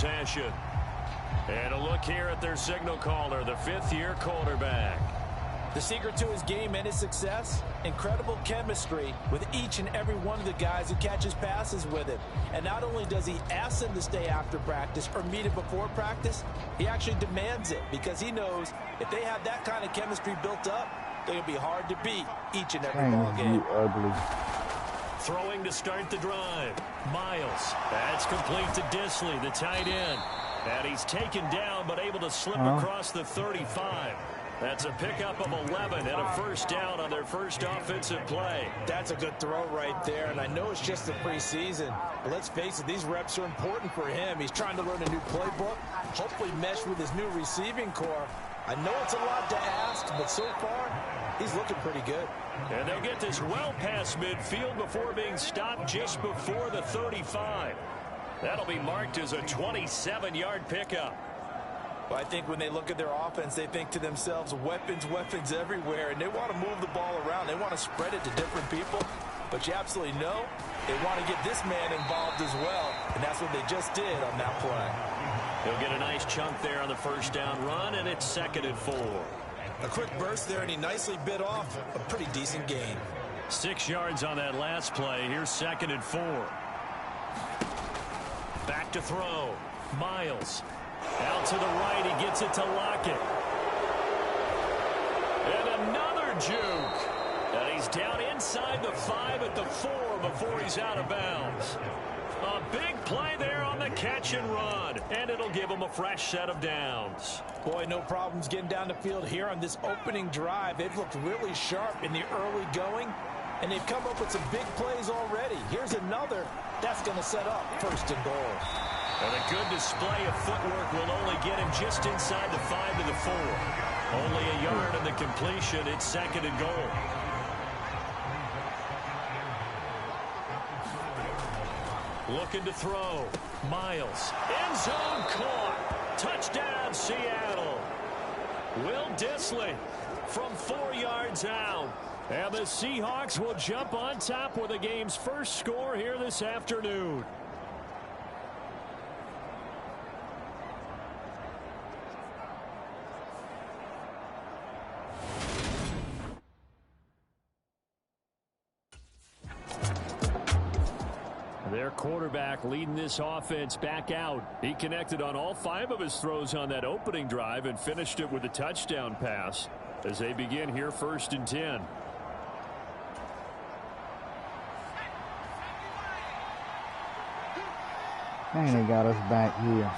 possession. And a look here at their signal caller, the fifth-year quarterback. The secret to his game and his success, incredible chemistry with each and every one of the guys who catches passes with him. And not only does he ask them to stay after practice or meet him before practice, he actually demands it because he knows if they have that kind of chemistry built up, they're going to be hard to beat each and every ball game. Ugly. Throwing to start the drive. Miles. That's complete to Disley, the tight end. And he's taken down but able to slip across the 35. That's a pickup of 11 and a first down on their first offensive play. That's a good throw right there, and I know it's just the preseason, but let's face it, these reps are important for him. He's trying to learn a new playbook, hopefully mesh with his new receiving core. I know it's a lot to ask, but so far, he's looking pretty good. And they'll get this well past midfield before being stopped just before the 35. That'll be marked as a 27-yard pickup. Well, I think when they look at their offense, they think to themselves, weapons, weapons everywhere, and they want to move the ball around. They want to spread it to different people, but you absolutely know they want to get this man involved as well, and that's what they just did on that play. He'll get a nice chunk there on the first down run, and it's 2nd and 4. A quick burst there, and he nicely bit off a pretty decent gain. 6 yards on that last play. Here's 2nd and 4. Back to throw. Miles. Out to the right, he gets it to Lockett. And another juke. And he's down inside the 5 at the 4 before he's out of bounds. A big play there on the catch and run. And it'll give him a fresh set of downs. Boy, no problems getting down the field here on this opening drive. They've looked really sharp in the early going, and they've come up with some big plays already. Here's another. That's going to set up 1st and goal. And a good display of footwork will only get him just inside the 5 to the 4. Only a yard on the completion. It's 2nd and goal. Looking to throw. Miles. End zone caught. Touchdown, Seattle. Will Disley from 4 yards out. And the Seahawks will jump on top with the game's first score here this afternoon. Their quarterback leading this offense back out. He connected on all 5 of his throws on that opening drive and finished it with a touchdown pass as they begin here 1st and 10. Dang, they got us back here.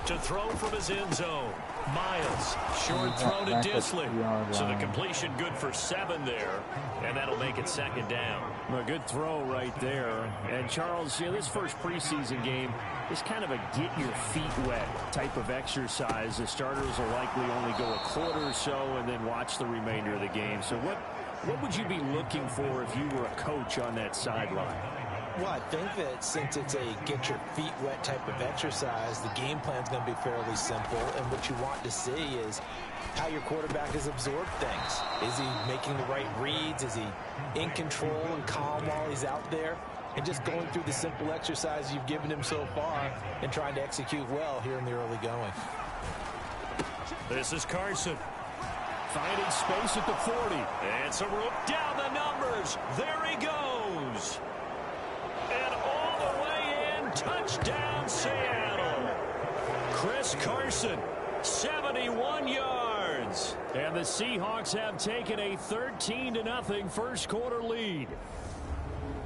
To throw from his end zone. Miles. Short throw to Disley. So the completion good for 7 there. And that'll make it 2nd down. A good throw right there. And Charles, this first preseason game is kind of a get your feet wet type of exercise. The starters will likely only go a quarter or so and then watch the remainder of the game. So what would you be looking for if you were a coach on that sideline? Well, I think that since it's a get your feet wet type of exercise, the game plan is going to be fairly simple. And what you want to see is how your quarterback has absorbed things. Is he making the right reads? Is he in control and calm while he's out there? And just going through the simple exercise you've given him so far and trying to execute well here in the early going. This is Carson. Finding space at the 40. And some room down the numbers. There he goes. And all the way in, touchdown Seattle. Chris Carson, 71 yards. And the Seahawks have taken a 13-0 first quarter lead.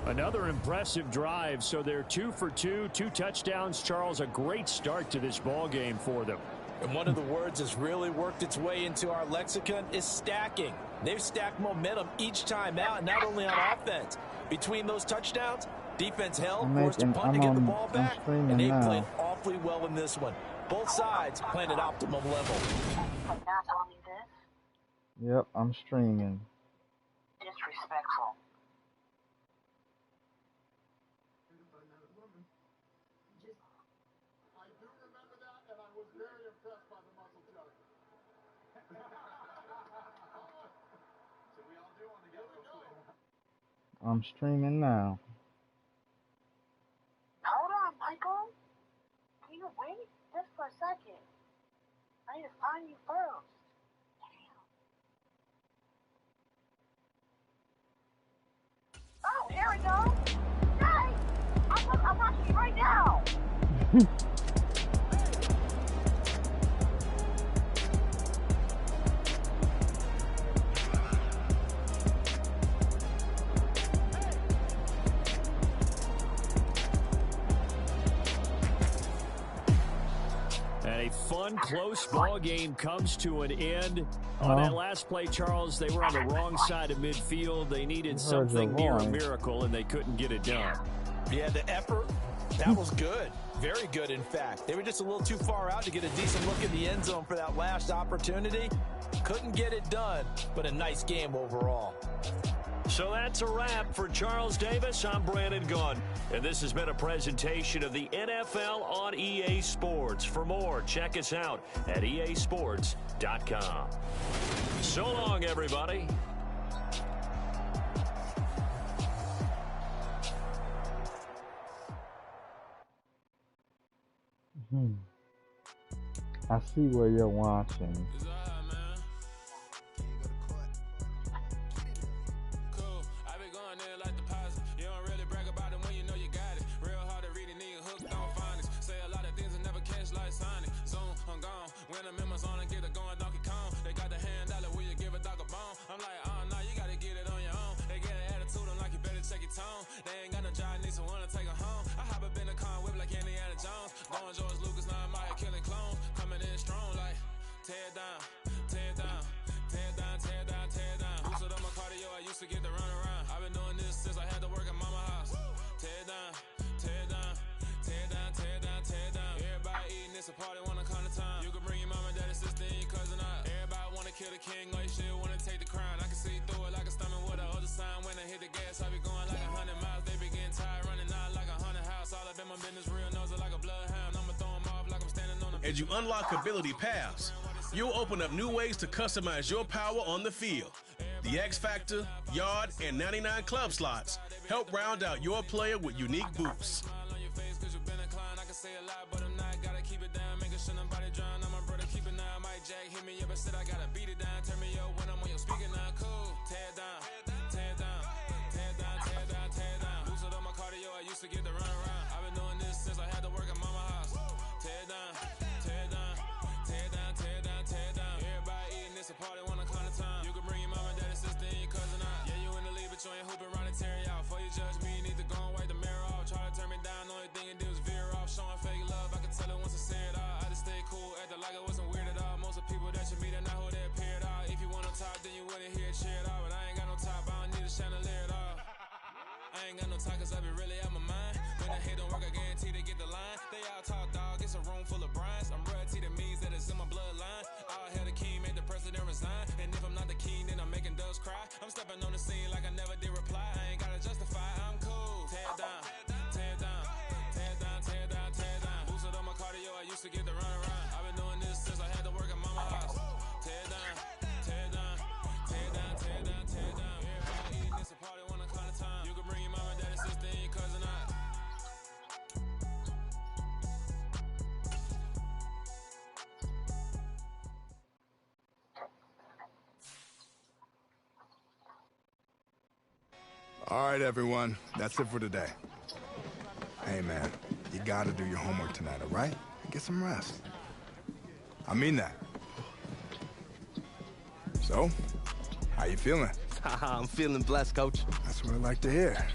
Another impressive drive, so they're 2 for 2, 2 touchdowns. Charles, a great start to this ball game for them. And one of the words that's really worked its way into our lexicon is stacking. They've stacked momentum each time out, not only on offense. Between those touchdowns, defense held, forced a punt to get the ball back, and they played awfully well in this one. Both sides playing at optimum level. Yep, I'm streaming. Disrespectful. I'm streaming now. Hold on, Michael. Can you wait? Wait just for a second. I need to find you first. Oh, here we go. Nice. I'm rushing right now. And a fun, close ball game comes to an end. On that last play, Charles, they were on the wrong side of midfield. They needed something near a miracle, and they couldn't get it done. Yeah, the effort, that was good. Very good, in fact. They were just a little too far out to get a decent look in the end zone for that last opportunity. Couldn't get it done, but a nice game overall. So that's a wrap for Charles Davis. I'm Brandon Gunn, and this has been a presentation of the NFL on EA Sports. For more, check us out at easports.com. So long, everybody. I see where you're watching. As you unlock ability paths, you'll open up new ways to customize your power on the field. The X Factor, Yard, and 99 club slots help round out your player with unique boosts. All right, everyone. That's it for today. Hey, man, you gotta do your homework tonight, all right? And get some rest. I mean that. So, how you feeling? I'm feeling blessed, Coach. That's what I like to hear.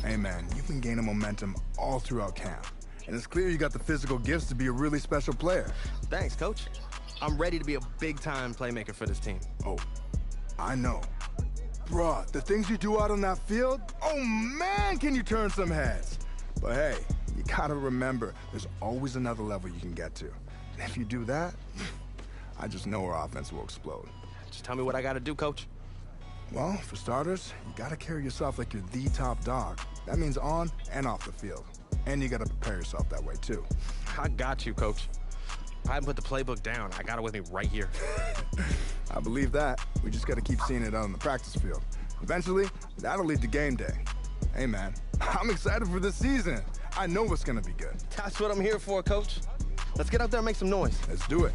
Hey, man, you've been gaining momentum all throughout camp. And it's clear you got the physical gifts to be a really special player. Thanks, Coach. I'm ready to be a big-time playmaker for this team. Oh, I know. Bruh, the things you do out on that field, oh man, can you turn some heads. But hey, you gotta remember, there's always another level you can get to. And if you do that, I just know our offense will explode. Just tell me what I gotta do, Coach. Well, for starters, you gotta carry yourself like you're the top dog. That means on and off the field. And you gotta prepare yourself that way, too. I got you, Coach. I haven't put the playbook down. I got it with me right here. I believe that. We just gotta keep seeing it out on the practice field. Eventually, that'll lead to game day. Hey, man, I'm excited for this season. I know it's gonna be good. That's what I'm here for, Coach. Let's get out there and make some noise. Let's do it.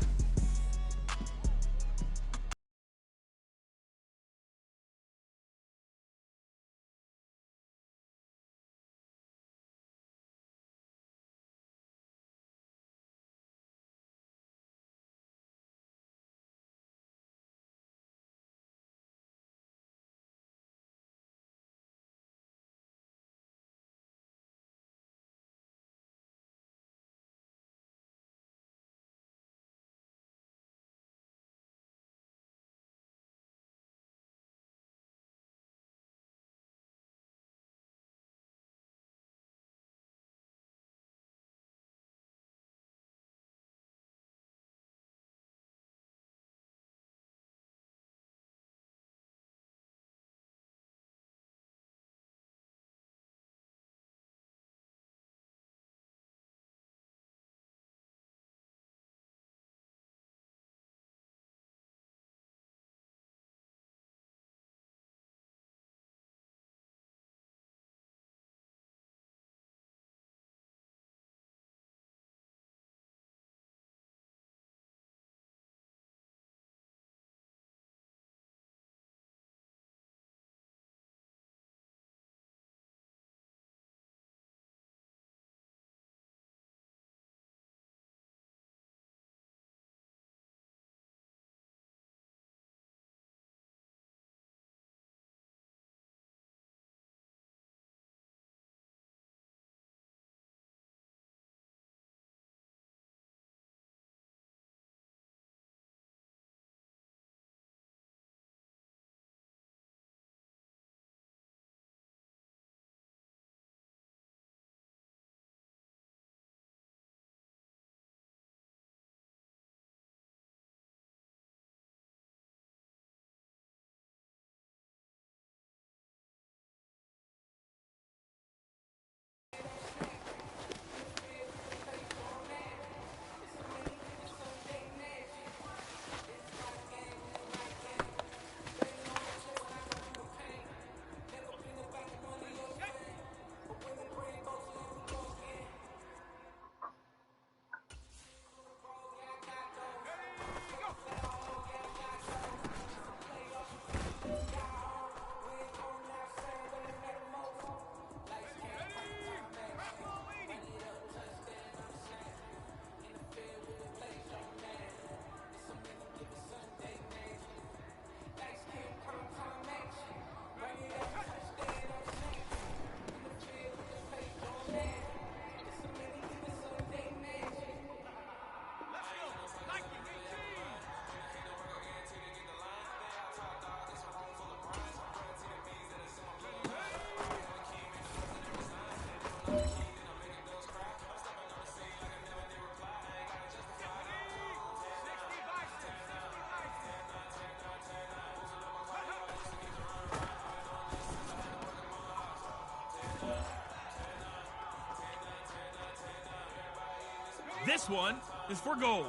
This one is for gold.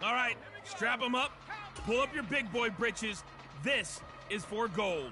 All right, strap them up, pull up your big boy britches. This is for gold.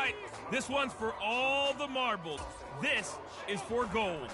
right, this one's for all the marbles. This is for gold.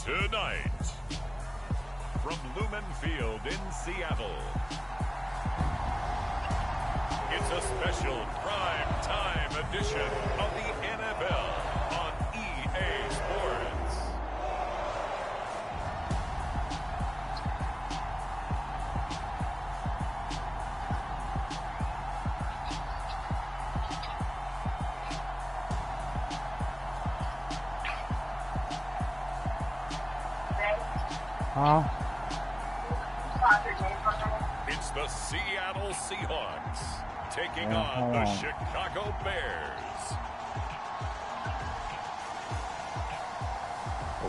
Tonight, from Lumen Field in Seattle, it's a special prime time edition of the NFL on EA Sports. Huh? It's the Seattle Seahawks taking Yeah, on hold the on. Chicago Bears.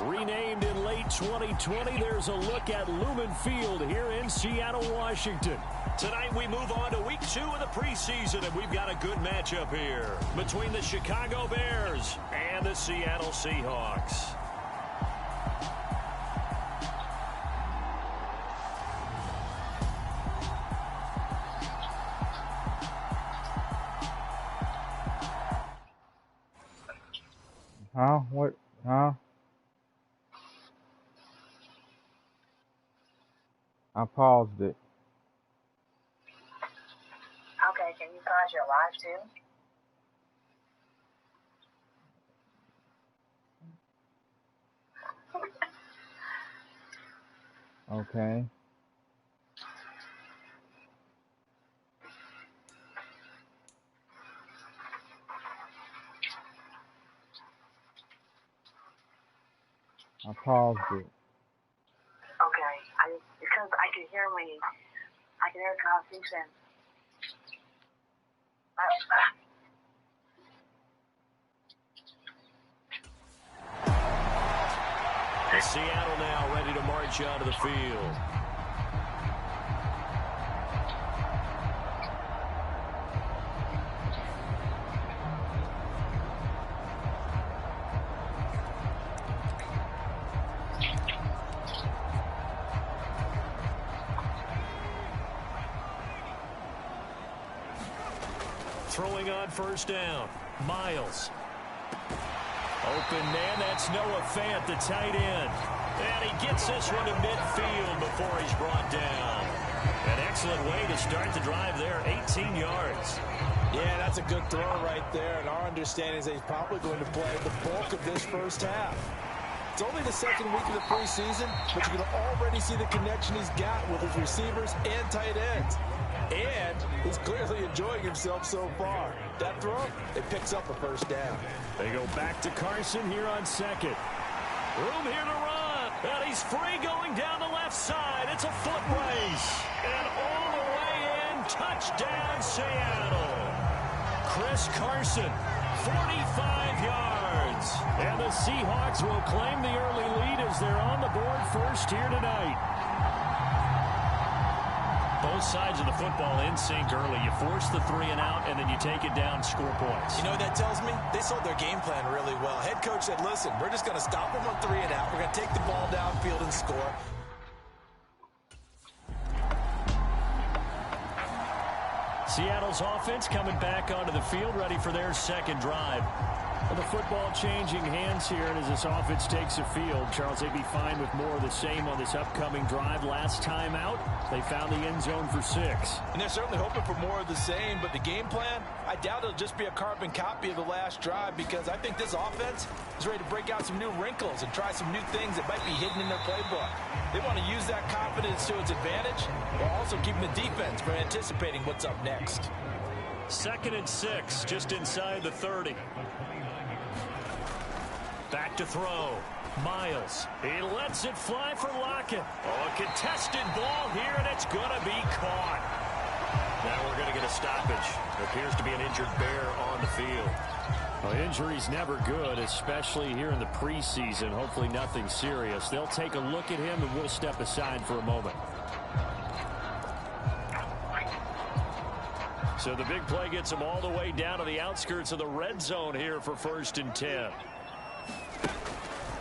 Renamed in late 2020, there's a look at Lumen Field here in Seattle, Washington. Tonight we move on to week 2 of the preseason, and we've got a good matchup here between the Chicago Bears and the Seattle Seahawks. Huh? What? Huh? I paused it. Okay, can you pause your live too? Okay. I paused it. Okay, because I can hear the conversation. Seattle now ready to march onto the field. Throwing on first down. Miles. Open man, that's Noah Fant, the tight end. And he gets this one to midfield before he's brought down. An excellent way to start the drive there, 18 yards. Yeah, that's a good throw right there. And our understanding is that he's probably going to play the bulk of this first half. It's only the second week of the preseason, but you can already see the connection he's got with his receivers and tight ends. And he's clearly enjoying himself so far. That throw, it picks up a first down. They go back to Carson here on second. Room here to run. And he's free going down the left side. It's a foot race. And all the way in, touchdown Seattle. Chris Carson, 45 yards. And the Seahawks will claim the early lead as they're on the board first here tonight. Both sides of the football in sync early. You force the 3 and out, and then you take it down, score points. You know what that tells me? They sold their game plan really well. Head coach said, listen, we're just going to stop them on 3 and out. We're going to take the ball downfield and score. Seattle's offense coming back onto the field, ready for their second drive. Well, the football changing hands here, and as this offense takes the field, Charles, they'd be fine with more of the same on this upcoming drive. Last time out, they found the end zone for 6. And they're certainly hoping for more of the same, but the game plan, I doubt it'll just be a carbon copy of the last drive, because I think this offense is ready to break out some new wrinkles and try some new things that might be hidden in their playbook. They want to use that confidence to its advantage, while also keeping the defense from anticipating what's up next. 2nd and 6, just inside the 30. Back to throw. Miles. He lets it fly for Lockett. Oh, a contested ball here, and it's going to be caught. Now we're going to get a stoppage. There appears to be an injured Bear on the field. Well, injury's never good, especially here in the preseason. Hopefully nothing serious. They'll take a look at him, and we'll step aside for a moment. So the big play gets him all the way down to the outskirts of the red zone here for 1st and 10.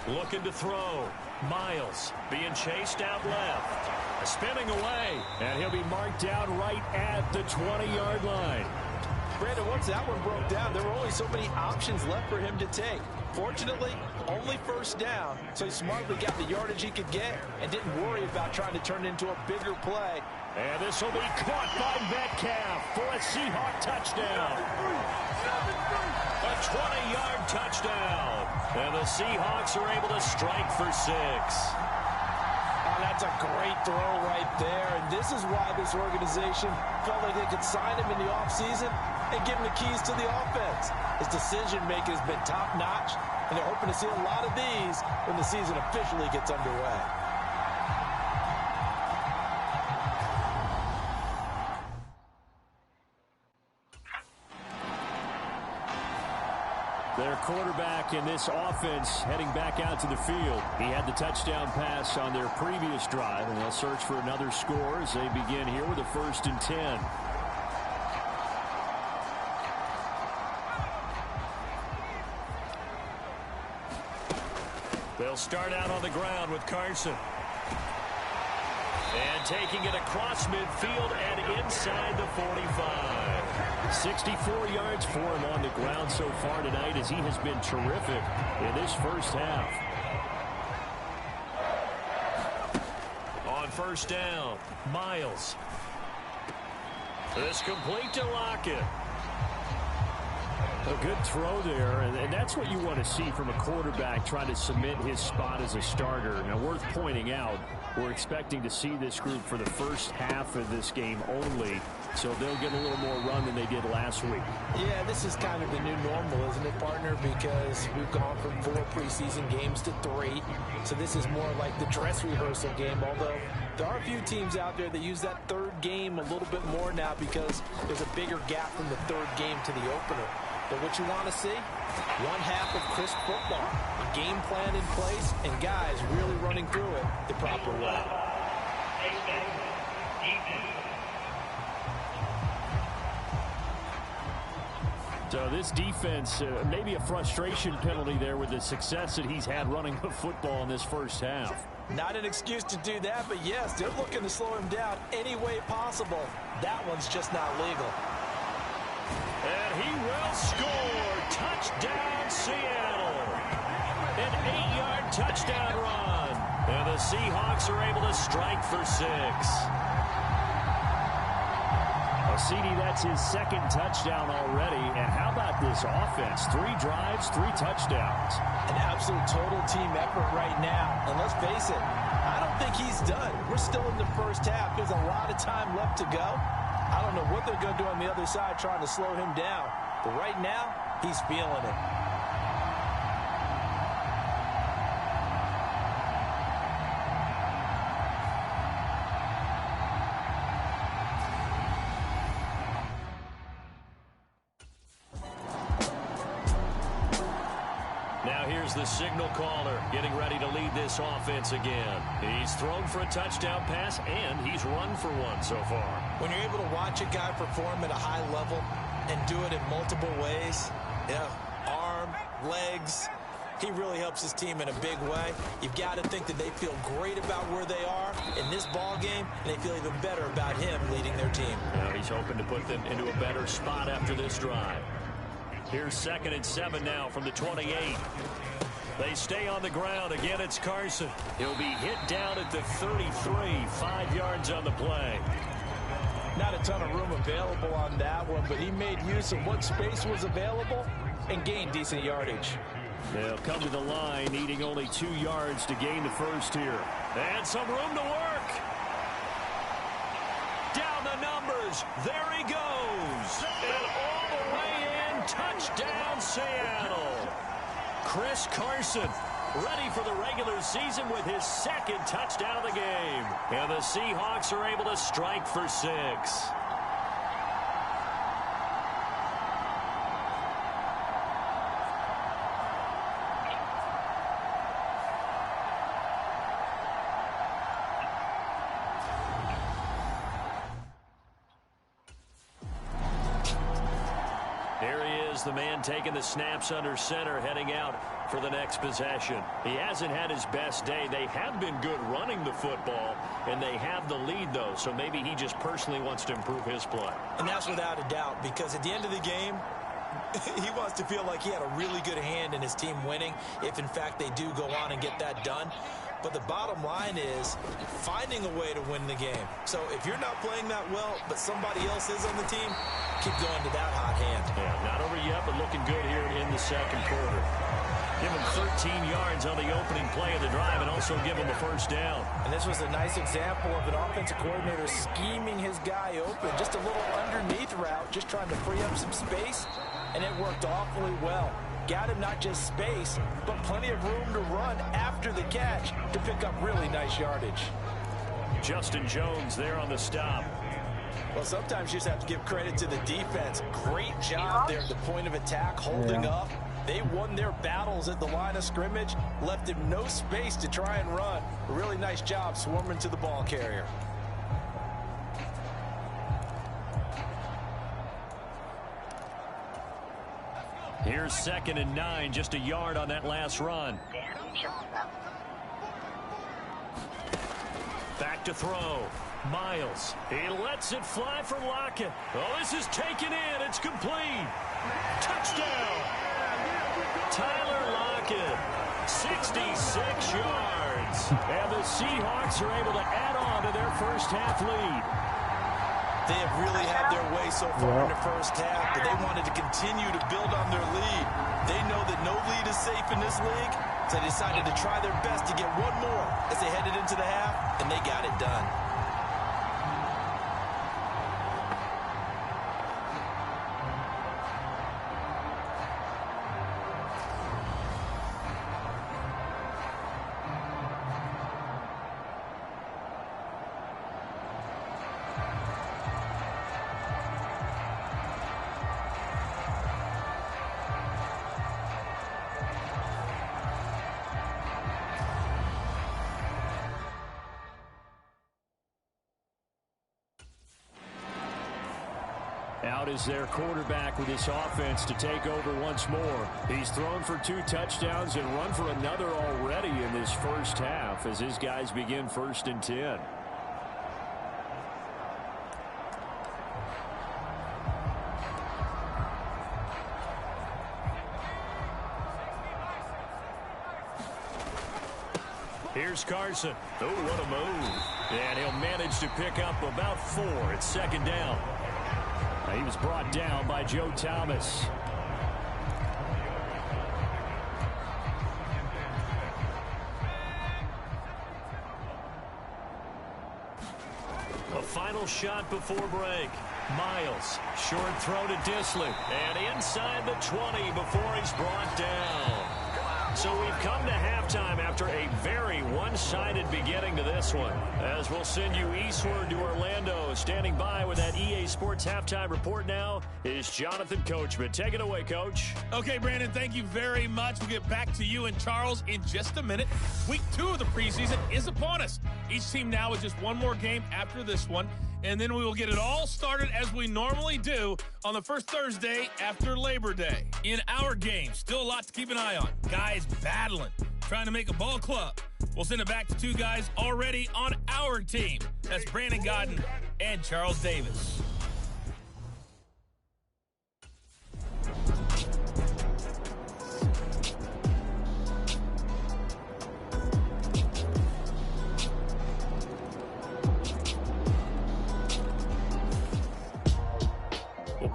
Looking to throw. Miles being chased out left. Spinning away. And he'll be marked down right at the 20-yard line. Brandon, once that one broke down, there were only so many options left for him to take. Fortunately, only first down, so he smartly got the yardage he could get and didn't worry about trying to turn it into a bigger play. And this will be caught by Metcalf for a Seahawk touchdown. A 20-yard touchdown. And the Seahawks are able to strike for 6. Oh, that's a great throw right there. And this is why this organization felt like they could sign him in the offseason and give him the keys to the offense. His decision-making has been top-notch, and they're hoping to see a lot of these when the season officially gets underway. Their quarterback in this offense heading back out to the field. He had the touchdown pass on their previous drive, and they'll search for another score as they begin here with a 1st and 10. They'll start out on the ground with Carson. And taking it across midfield and inside the 45. 64 yards for him on the ground so far tonight as he has been terrific in this first half. On 1st down, Miles. This complete to Lockett. A good throw there, and that's what you want to see from a quarterback trying to cement his spot as a starter. Now, worth pointing out, we're expecting to see this group for the first half of this game only, so they'll get a little more run than they did last week. Yeah, this is kind of the new normal, isn't it, partner? Because we've gone from 4 preseason games to 3, so this is more like the dress rehearsal game, although there are a few teams out there that use that 3rd game a little bit more now because there's a bigger gap from the 3rd game to the opener. But what you want to see? One half of crisp football, a game plan in place, and guys really running through it the proper way. So this defense, maybe a frustration penalty there with the success that he's had running the football in this first half. Not an excuse to do that, but yes, they're looking to slow him down any way possible. That one's just not legal. And will score. Touchdown, Seattle. An 8-yard touchdown run. And the Seahawks are able to strike for 6. CD, that's his second touchdown already. And how about this offense? 3 drives, 3 touchdowns. An absolute total team effort right now. And let's face it, I don't think he's done. We're still in the first half. There's a lot of time left to go. I don't know what they're going to do on the other side trying to slow him down. But right now, he's feeling it. The signal caller getting ready to lead this offense again. He's thrown for a touchdown pass, and he's run for one so far. When you're able to watch a guy perform at a high level and do it in multiple ways, arm, legs, he really helps his team in a big way. You've got to think that they feel great about where they are in this ball game, and they feel even better about him leading their team. Now he's hoping to put them into a better spot after this drive. Here's 2nd and 7 now from the 28. They stay on the ground. Again, it's Carson. He'll be hit down at the 33, 5 yards on the play. Not a ton of room available on that one, but he made use of what space was available and gained decent yardage. They'll come to the line, needing only 2 yards to gain the first here. And some room to work. Down the numbers. There he goes. And all the way in. Touchdown, Seattle. Chris Carson ready for the regular season with his 2nd touchdown of the game. And the Seahawks are able to strike for 6. The man taking the snaps under center, heading out for the next possession. He hasn't had his best day. They have been good running the football, and they have the lead, though, so maybe he just personally wants to improve his play. And that's without a doubt, because at the end of the game, he wants to feel like he had a really good hand in his team winning, if in fact they do go on and get that done. But the bottom line is finding a way to win the game. So if you're not playing that well, but somebody else is on the team, keep going to that hot hand. Yeah, not over yet, but looking good here in the second quarter. Give him 13 yards on the opening play of the drive and also give him a first down. And this was a nice example of an offensive coordinator scheming his guy open. Just a little underneath route, just trying to free up some space, and it worked awfully well. Got him not just space, but plenty of room to run after the catch to pick up really nice yardage. Justin Jones there on the stop. Well, sometimes you just have to give credit to the defense. Great job there at the point of attack, holding up. They won their battles at the line of scrimmage, left him no space to try and run. A really nice job swarming to the ball carrier. Here's 2nd and 9, just a yard on that last run. Back to throw. Miles. He lets it fly for Lockett. Oh, this is taken in. It's complete. Touchdown. Tyler Lockett. 66 yards. And the Seahawks are able to add on to their first half lead. They have really had their way so far in the first half, but they wanted to continue to build on their lead. They know that no lead is safe in this league, so they decided to try their best to get one more as they headed into the half, and they got it done. Out is their quarterback with his offense to take over once more. He's thrown for 2 touchdowns and run for another already in this first half as his guys begin 1st and 10. Here's Carson. Oh, what a move. And he'll manage to pick up about 4 at second down. He was brought down by Joe Thomas. A final shot before break. Miles, short throw to Disley, and inside the 20 before he's brought down. So we've come to halftime after a very one-sided beginning to this one. As we'll send you eastward to Orlando. Standing by with that EA Sports halftime report now is Jonathan Coachman. Take it away, Coach. Okay, Brandon, thank you very much. We'll get back to you and Charles in just a minute. Week 2 of the preseason is upon us. Each team now is just one more game after this one. And then we will get it all started as we normally do on the first Thursday after Labor Day. In our game, still a lot to keep an eye on. Guys battling, trying to make a ball club. We'll send it back to 2 guys already on our team. That's Brandon Godden and Charles Davis.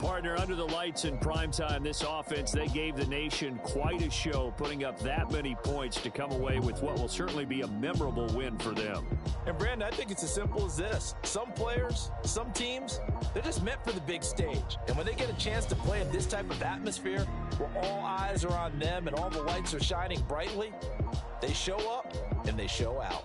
Partner, under the lights in primetime, this offense, they gave the nation quite a show, putting up that many points to come away with what will certainly be a memorable win for them. And, Brandon, I think it's as simple as this. Some players, some teams, they're just meant for the big stage. And when they get a chance to play in this type of atmosphere where all eyes are on them and all the lights are shining brightly, they show up and they show out.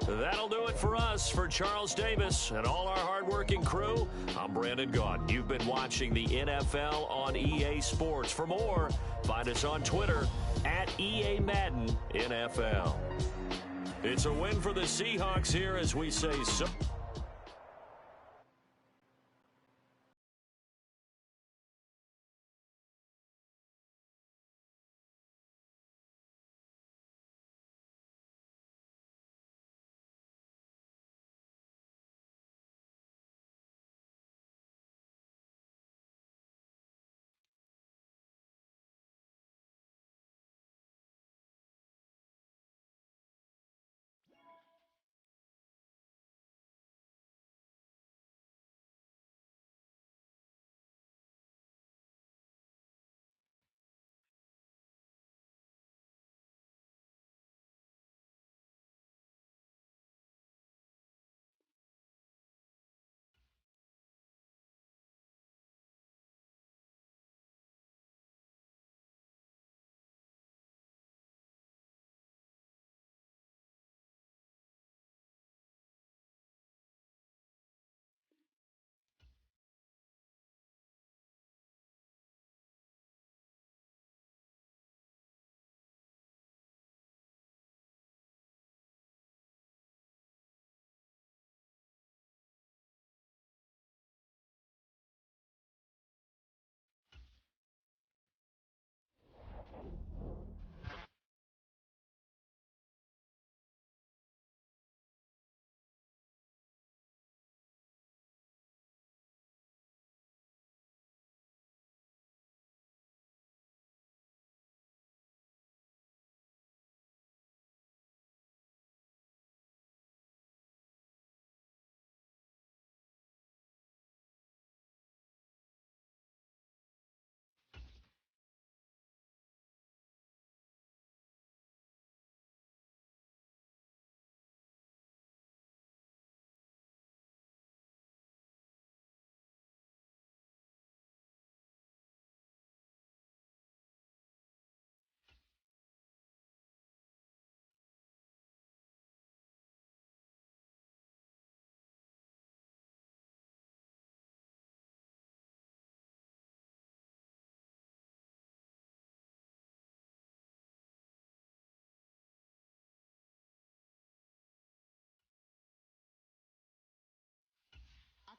That'll do it for us. For Charles Davis and all our hardworking crew, I'm Brandon Gaudin. You've been watching the NFL on EA Sports. For more, find us on Twitter at EA Madden NFL. It's a win for the Seahawks here as we say so.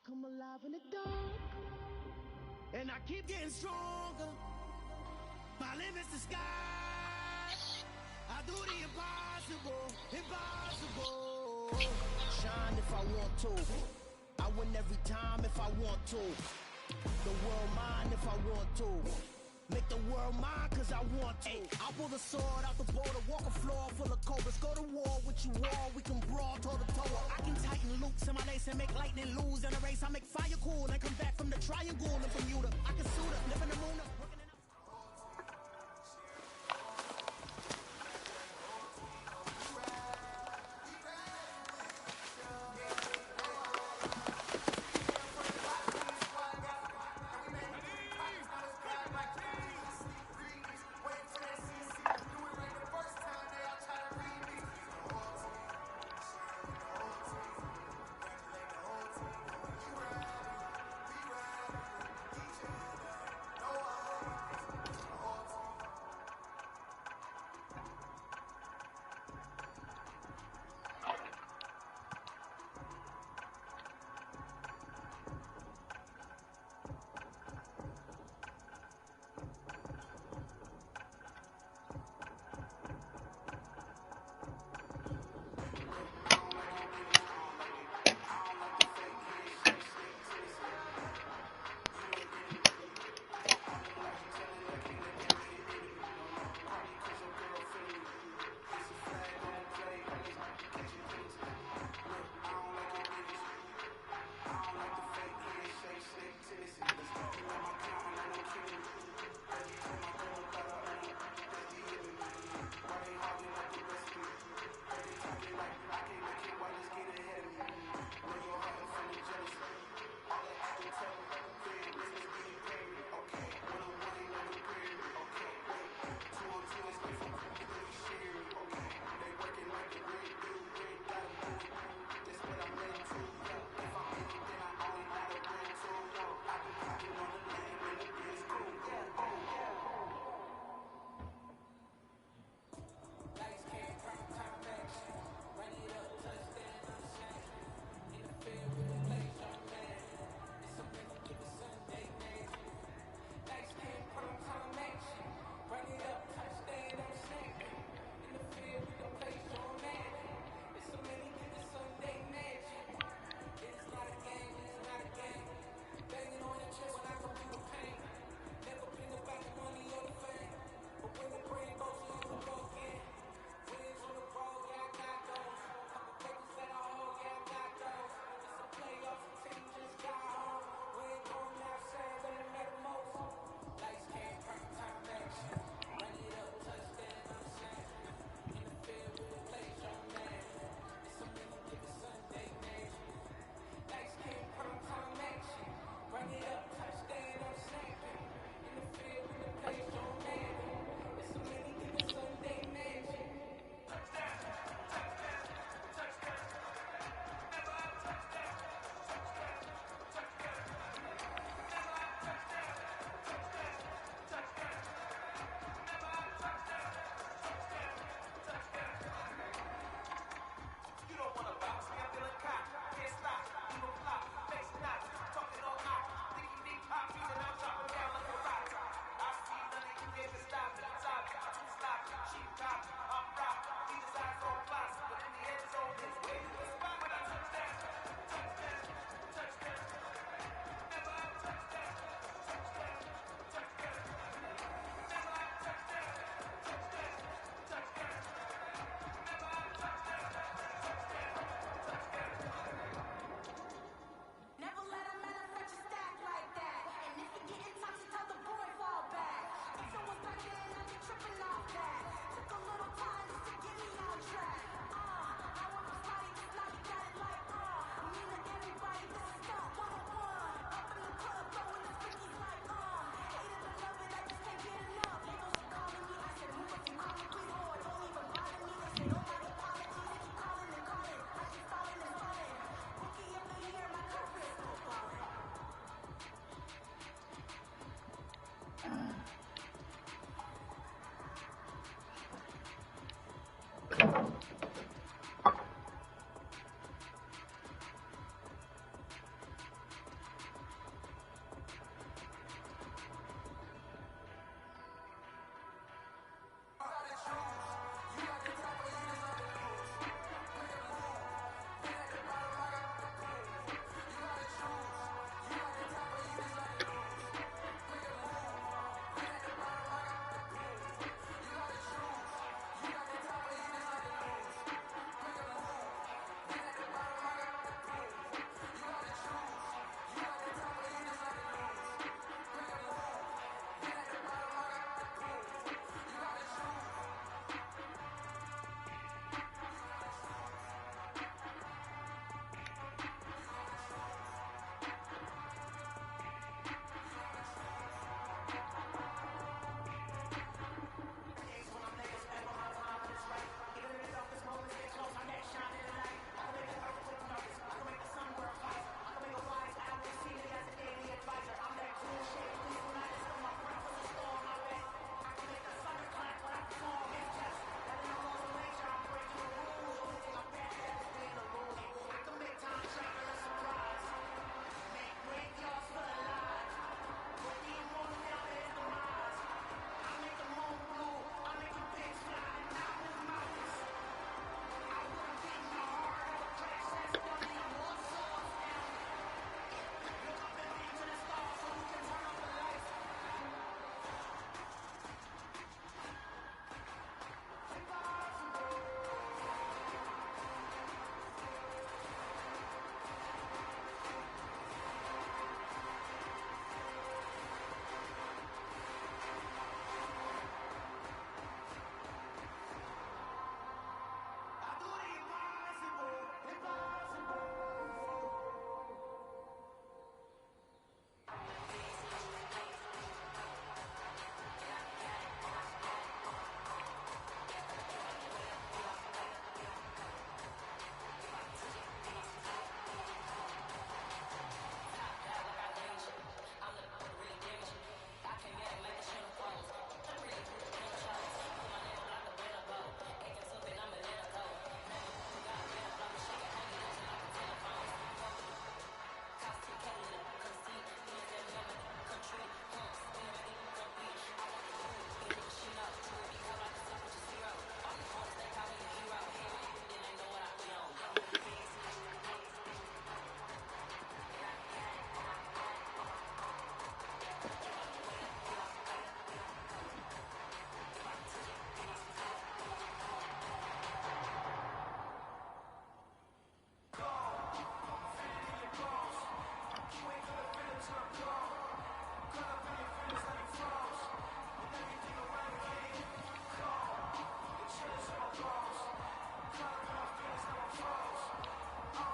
Come alive in the dark, and I keep getting stronger. My limit's the sky. I do the impossible, impossible. Shine if I want to. I win every time if I want to. The world mine if I want to. Make the world mine cause I want to. I pull the sword out the border, walk a floor full of cobras. Go to war with you all, we can brawl toe to toe. I can tighten loops in my lace and make lightning lose in a race. I make fire cool and come back from the triangle in Bermuda. I can suit up, live in the moon up.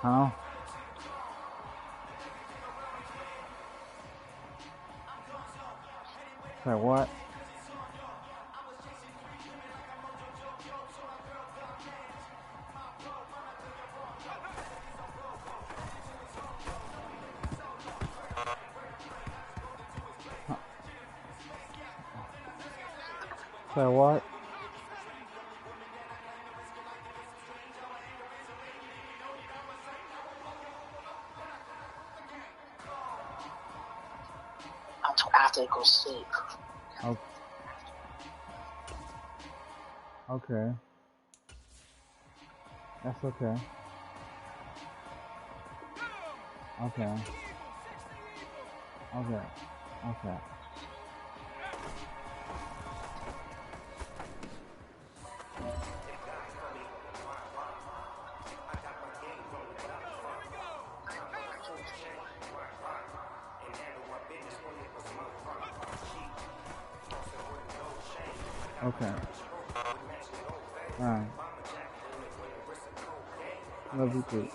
Huh? Say what? Say what? I have to go sleep. Okay. That's okay. Okay. Okay. Okay. Okay. Alright. Love you too.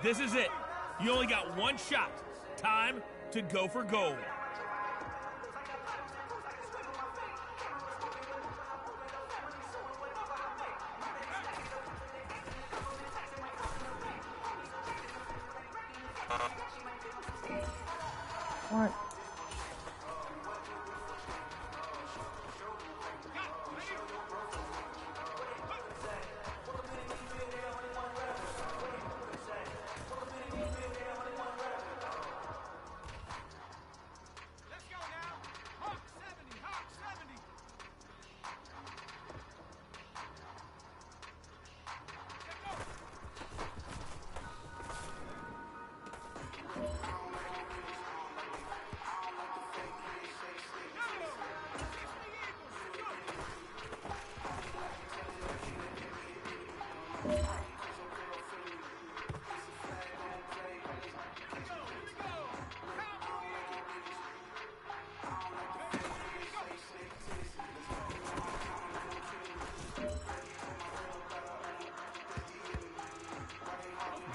This is it. You only got one shot. Time to go for gold. What?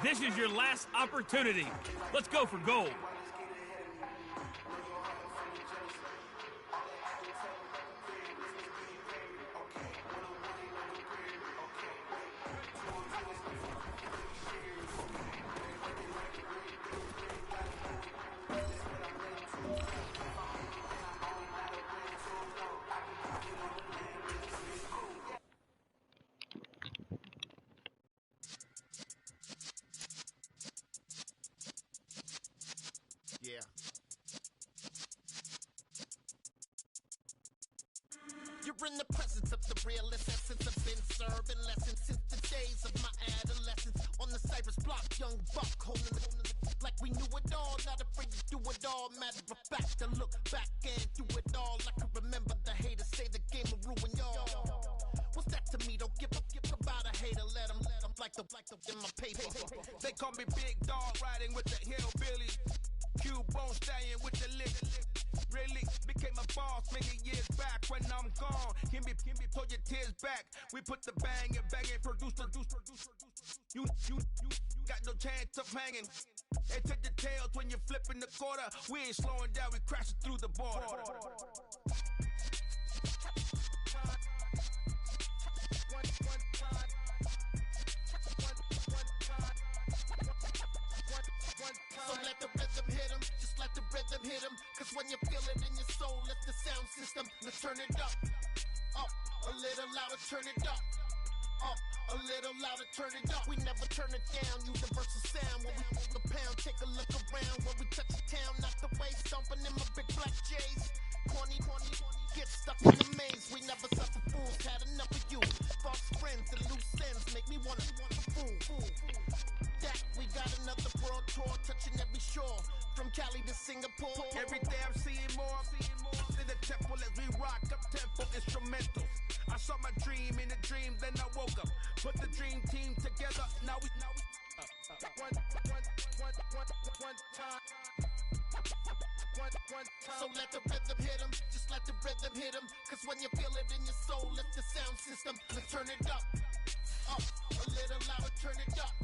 This is your last opportunity. Let's go for gold. in the presence of the realest essence. I've been serving lessons since the days of my adolescence. On the Cypress block, young buck holding it like we knew it all. Not afraid to do it all. Matter of fact, to look back and do it all. I can remember the haters say the game will ruin y'all. What's that to me? Don't give about a hater. Let them like the in my paper. They call me Big Dog, riding with the hillbillies. Q-Bone stallion with the lick. Really became a boss many years back. When I'm gone, can be pull your tears back. We put the bang and produce. You got no chance of hanging. And take the tails when you're flipping the quarter. We ain't slowing down, we crashing through the border. So let the rhythm hit him, just let the rhythm hit him. Cause when you feel it in your soul, let the sound system, let's turn it up. Up, a little louder, turn it up. Up, a little louder, turn it up. We never turn it down, universal sound. When we pull the pound, take a look around. When we touch the town, knock the way, stomping in my big black J's. Corny, get stuck in the maze. We never suffer fools, had enough of you. False friends and loose ends make me wanna fool. That we got another world tour, touching every shore, from Cali to Singapore. Every day I'm seeing more in the temple as we rock up tempo instrumentals. I saw my dream in a dream, then I woke up. Put the dream team together. Now we one time. So let the rhythm hit him, just let the rhythm hit him. Cause when you feel it in your soul, lift the sound system, let's turn it up. Up, a little louder, turn it up.